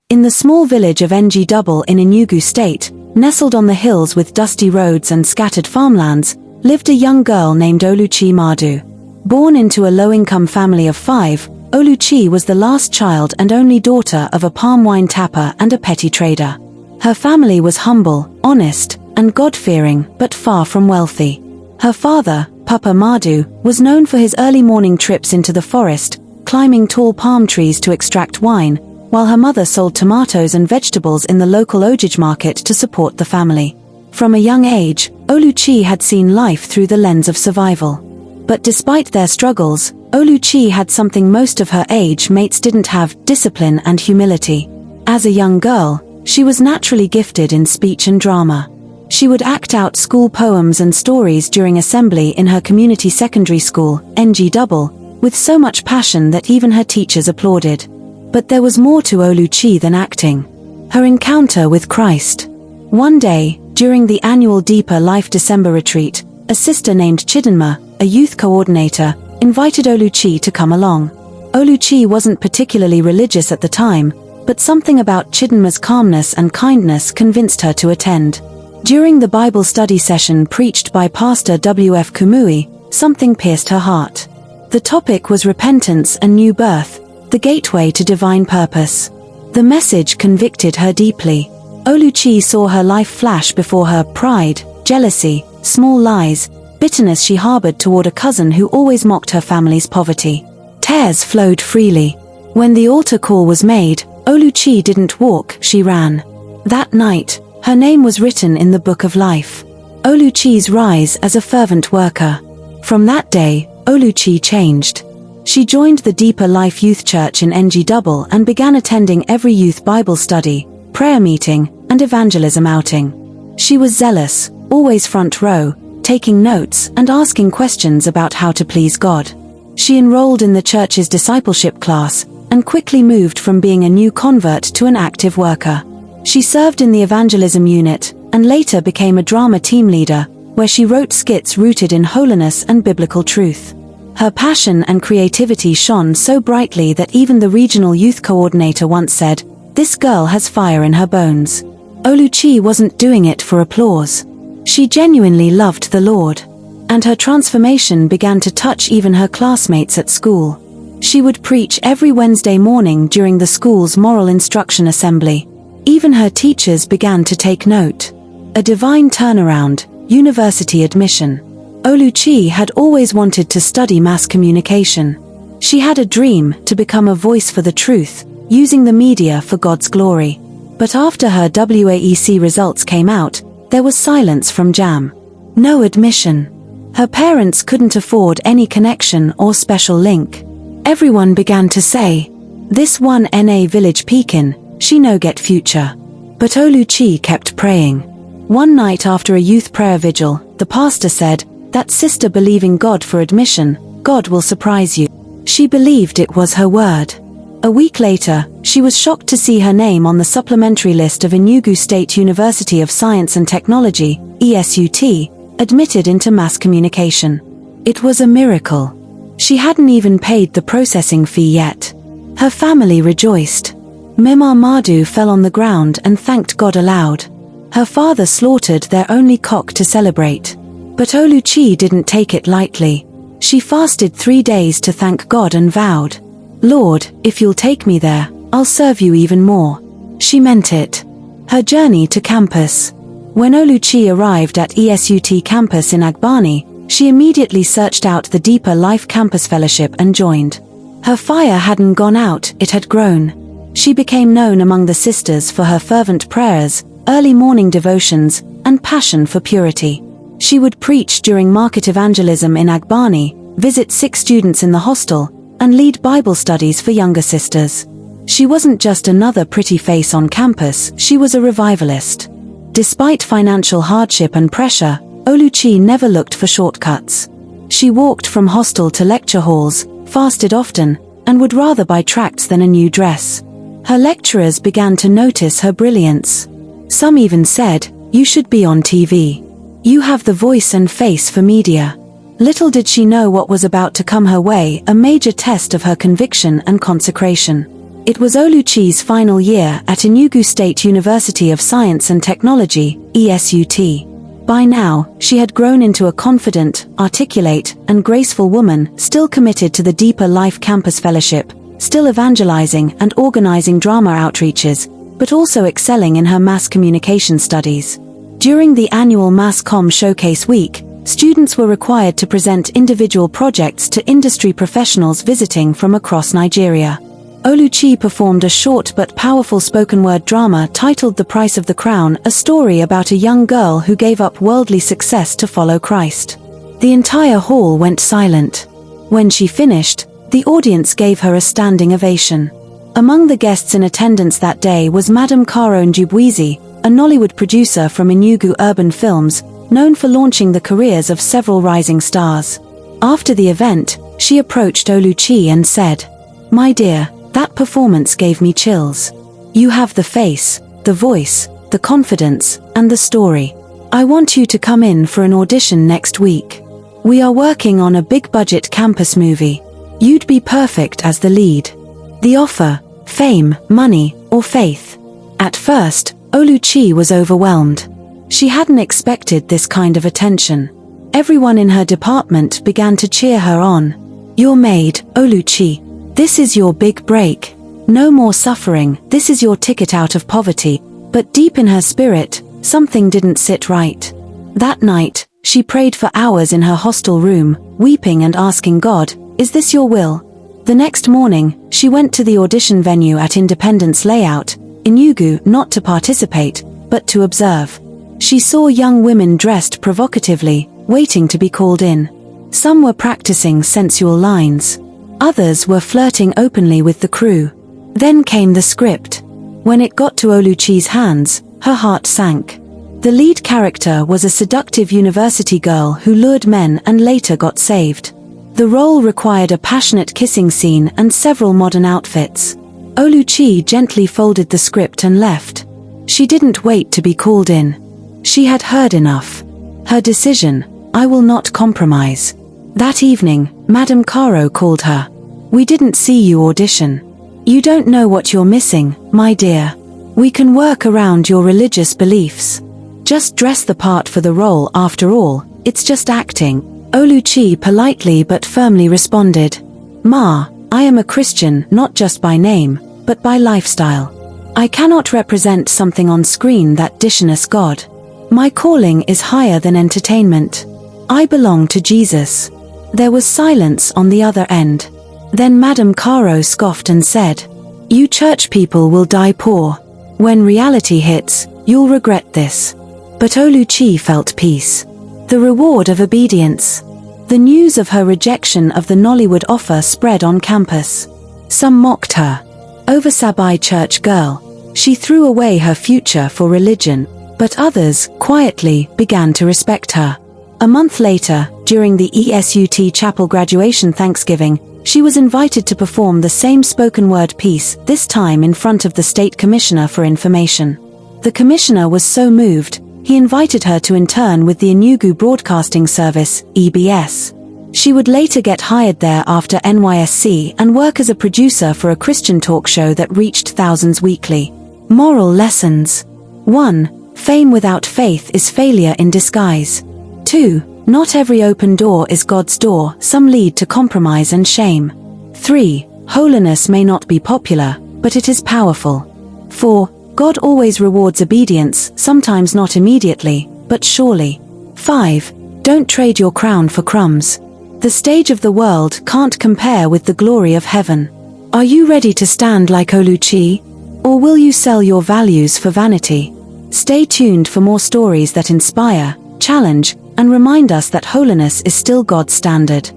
In the small village of Ngdouble in Enugu State, nestled on the hills with dusty roads and scattered farmlands, lived a young girl named Oluchi Madu. Born into a low-income family of 5, Oluchi was the last child and only daughter of a palm wine tapper and a petty trader. Her family was humble, honest, and God-fearing, but far from wealthy. Her father, Papa Madu, was known for his early morning trips into the forest, climbing tall palm trees to extract wine, while her mother sold tomatoes and vegetables in the local Ojij market to support the family. From a young age, Oluchi had seen life through the lens of survival. But despite their struggles, Oluchi had something most of her age mates didn't have: discipline and humility. As a young girl, she was naturally gifted in speech and drama. She would act out school poems and stories during assembly in her community secondary school, Ngdouble, with so much passion that even her teachers applauded. But there was more to Oluchi than acting. Her encounter with Christ. One day, during the annual Deeper Life December retreat, a sister named Chidinma, a youth coordinator, invited Oluchi to come along. Oluchi wasn't particularly religious at the time, but something about Chidinma's calmness and kindness convinced her to attend. During the Bible study session preached by Pastor W.F. Kumui, something pierced her heart. The topic was repentance and new birth, the gateway to divine purpose. The message convicted her deeply. Oluchi saw her life flash before her: pride, jealousy, small lies, bitterness she harbored toward a cousin who always mocked her family's poverty. Tears flowed freely. When the altar call was made, Oluchi didn't walk, she ran. That night, her name was written in the Book of Life. Oluchi's rise as a fervent worker. From that day, Oluchi changed. She joined the Deeper Life Youth Church in Ngdouble and began attending every youth Bible study, prayer meeting, and evangelism outing. She was zealous, always front row, taking notes and asking questions about how to please God. She enrolled in the church's discipleship class and quickly moved from being a new convert to an active worker. She served in the evangelism unit and later became a drama team leader, where she wrote skits rooted in holiness and biblical truth. Her passion and creativity shone so brightly that even the regional youth coordinator once said, "This girl has fire in her bones." Oluchi wasn't doing it for applause. She genuinely loved the Lord. And her transformation began to touch even her classmates at school. She would preach every Wednesday morning during the school's moral instruction assembly. Even her teachers began to take note. A divine turnaround, university admission. Oluchi had always wanted to study mass communication. She had a dream to become a voice for the truth, using the media for God's glory. But after her WAEC results came out, there was silence from JAM. No admission. Her parents couldn't afford any connection or special link. Everyone began to say, "This one NA village pekin, she no get future." But Oluchi kept praying. One night after a youth prayer vigil, the pastor said, "That sister believing God for admission, God will surprise you." She believed it was her word. A week later, she was shocked to see her name on the supplementary list of Enugu State University of Science and Technology, ESUT, admitted into mass communication. It was a miracle. She hadn't even paid the processing fee yet. Her family rejoiced. Mema Madu fell on the ground and thanked God aloud. Her father slaughtered their only cock to celebrate. But Oluchi didn't take it lightly. She fasted 3 days to thank God and vowed, "Lord, if you'll take me there, I'll serve you even more." She meant it. Her journey to campus. When Oluchi arrived at ESUT campus in Agbani, she immediately searched out the Deeper Life Campus Fellowship and joined. Her fire hadn't gone out, it had grown. She became known among the sisters for her fervent prayers, early morning devotions, and passion for purity. She would preach during market evangelism in Agbani, visit sick students in the hostel, and lead Bible studies for younger sisters. She wasn't just another pretty face on campus, she was a revivalist. Despite financial hardship and pressure, Oluchi never looked for shortcuts. She walked from hostel to lecture halls, fasted often, and would rather buy tracts than a new dress. Her lecturers began to notice her brilliance. Some even said, "You should be on TV. You have the voice and face for media." Little did she know what was about to come her way, a major test of her conviction and consecration. It was Oluchi's final year at Enugu State University of Science and Technology, ESUT. By now, she had grown into a confident, articulate, and graceful woman, still committed to the Deeper Life Campus Fellowship, still evangelizing and organizing drama outreaches, but also excelling in her mass communication studies. During the annual Mass Comm Showcase Week, students were required to present individual projects to industry professionals visiting from across Nigeria. Oluchi performed a short but powerful spoken-word drama titled The Price of the Crown, a story about a young girl who gave up worldly success to follow Christ. The entire hall went silent. When she finished, the audience gave her a standing ovation. Among the guests in attendance that day was Madam Caro Njubwizi, a Nollywood producer from Enugu Urban Films, known for launching the careers of several rising stars. After the event, she approached Oluchi and said, "My dear, that performance gave me chills. You have the face, the voice, the confidence, and the story. I want you to come in for an audition next week. We are working on a big-budget campus movie. You'd be perfect as the lead. The offer: fame, money, or faith." At first, Oluchi was overwhelmed. She hadn't expected this kind of attention. Everyone in her department began to cheer her on. "You're made, Oluchi. This is your big break. No more suffering, this is your ticket out of poverty." But deep in her spirit, something didn't sit right. That night, she prayed for hours in her hostel room, weeping and asking God, "Is this your will?" The next morning, she went to the audition venue at Independence Layout, Enugu, not to participate, but to observe. She saw young women dressed provocatively, waiting to be called in. Some were practicing sensual lines. Others were flirting openly with the crew. Then came the script. When it got to Oluchi's hands, her heart sank. The lead character was a seductive university girl who lured men and later got saved. The role required a passionate kissing scene and several modern outfits. Oluchi gently folded the script and left. She didn't wait to be called in. She had heard enough. Her decision: "I will not compromise." That evening, Madam Caro called her. "We didn't see you audition. You don't know what you're missing, my dear. We can work around your religious beliefs. Just dress the part for the role after all, it's just acting." Oluchi politely but firmly responded, "Ma, I am a Christian not just by name, but by lifestyle. I cannot represent something on screen that dishonors God. My calling is higher than entertainment. I belong to Jesus." There was silence on the other end. Then Madam Caro scoffed and said, "You church people will die poor. When reality hits, you'll regret this." But Oluchi felt peace. The reward of obedience. The news of her rejection of the Nollywood offer spread on campus. Some mocked her. Oversabai church girl. She threw away her future for religion. But others, quietly, began to respect her. A month later, during the ESUT Chapel graduation Thanksgiving, she was invited to perform the same spoken-word piece, this time in front of the State Commissioner for Information. The Commissioner was so moved, he invited her to intern with the Enugu Broadcasting Service, EBS. She would later get hired there after NYSC and work as a producer for a Christian talk show that reached thousands weekly. Moral lessons. 1. Fame without faith is failure in disguise. 2. Not every open door is God's door, some lead to compromise and shame. 3. Holiness may not be popular, but it is powerful. 4. God always rewards obedience, sometimes not immediately, but surely. 5. Don't trade your crown for crumbs. The stage of the world can't compare with the glory of heaven. Are you ready to stand like Oluchi? Or will you sell your values for vanity? Stay tuned for more stories that inspire, challenge, and remind us that holiness is still God's standard.